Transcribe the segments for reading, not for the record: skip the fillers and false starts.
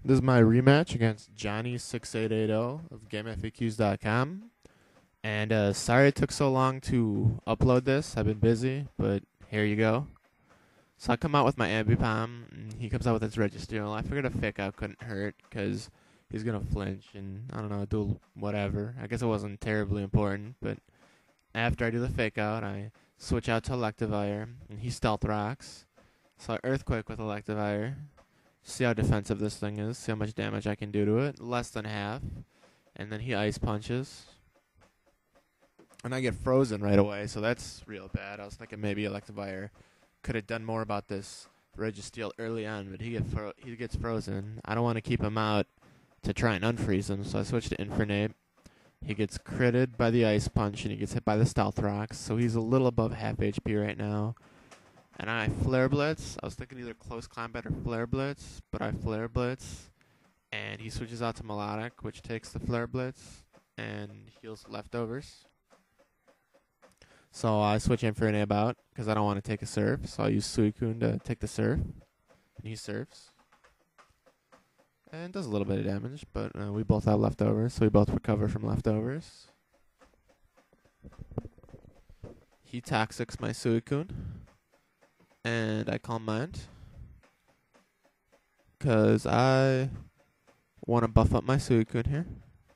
This is my rematch against Johnny688o of GameFAQs.com. And sorry it took so long to upload this. I've been busy, but here you go. So I come out with my Ambipom, and he comes out with his Registeel. I figured a fake out couldn't hurt, because he's going to flinch and, I don't know, do whatever. I guess it wasn't terribly important, but after I do the fake out, I switch out to Electivire, and he Stealth Rocks. So I Earthquake with Electivire. See how defensive this thing is. See how much damage I can do to it. Less than half. And then he Ice Punches. And I get frozen right away, so that's real bad. I was thinking maybe Electivire could have done more about this Registeel early on, but he gets frozen. I don't want to keep him out to try and unfreeze him, so I switch to Infernape. He gets critted by the Ice Punch, and he gets hit by the Stealth Rocks, so he's a little above half HP right now. And I Flare Blitz. I was thinking either Close Combat or Flare Blitz, but I Flare Blitz. And he switches out to Melodic, which takes the Flare Blitz and heals Leftovers. So I switch Infernape out because I don't want to take a Surf. So I use Suicune to take the Surf. And he Surfs. And does a little bit of damage, but we both have Leftovers, so we both recover from Leftovers. He Toxics my Suicune. And I Calm Mind, because I want to buff up my Suicune here.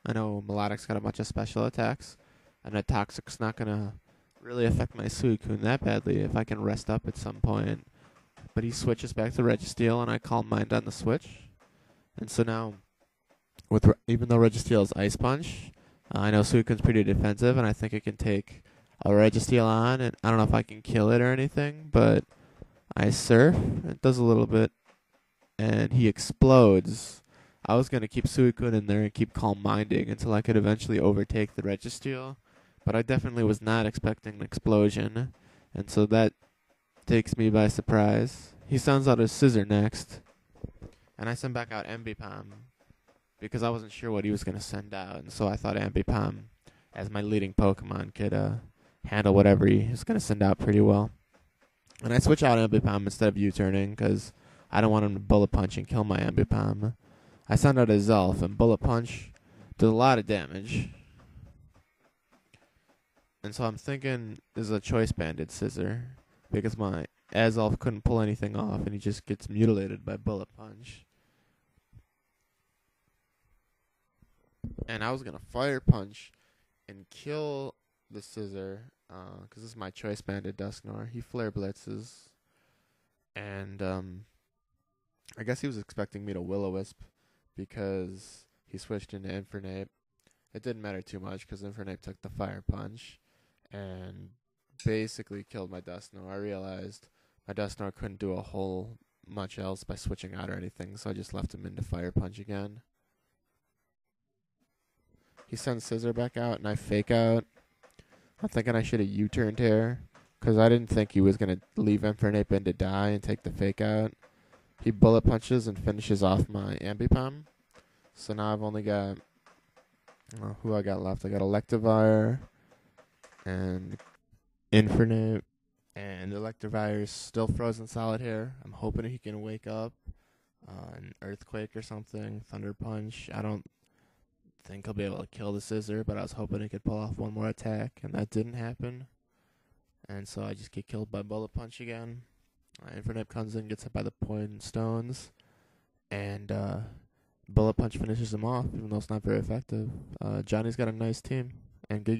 I know Melodic's got a bunch of special attacks, and a Toxic's not going to really affect my Suicune that badly if I can rest up at some point. But he switches back to Registeel, and I Calm Mind on the switch. And so now, even though Registeel's Ice Punch, I know Suicune's pretty defensive, and I think it can take a Registeel on, and I don't know if I can kill it or anything, but I Surf, it does a little bit, and he explodes. I was going to keep Suicune in there and keep Calm Minding until I could eventually overtake the Registeel, but I definitely was not expecting an explosion, and so that takes me by surprise. He sends out his Scissor next, and I send back out Ambipom, because I wasn't sure what he was going to send out, and so I thought Ambipom, as my leading Pokemon, could handle whatever he was going to send out pretty well. And I switch out Ambipom instead of U-turning because I don't want him to Bullet Punch and kill my Ambipom. I send out a Zelf, and Bullet Punch does a lot of damage. And so I'm thinking this is a Choice Banded Scissor because my Azelf couldn't pull anything off, and he just gets mutilated by Bullet Punch. And I was going to Fire Punch and kill the Scissor, because this is my Choice Banded Dusknoir. He Flare Blitzes, and I guess he was expecting me to Will-O-Wisp because he switched into Infernape. It didn't matter too much because Infernape took the Fire Punch and basically killed my Dusknoir. I realized my Dusknoir couldn't do a whole much else by switching out or anything, so I just left him into Fire Punch again. He sends Scissor back out, and I Fake out. I'm thinking I should have U-turned here, because I didn't think he was going to leave Infernape in to die and take the Fake out. He Bullet Punches and finishes off my Ambipom. So now I've only got, who I got left? I got Electivire and Infernape, and Electivire's still frozen solid here. I'm hoping he can wake up, an Earthquake or something, Thunder Punch. I don't think he'll be able to kill the Scissor, but I was hoping he could pull off one more attack, and that didn't happen. And so I just get killed by Bullet Punch again. Infernape comes in, gets hit by the Poison Stones, and Bullet Punch finishes him off, even though it's not very effective. Johnny's got a nice team, and good game.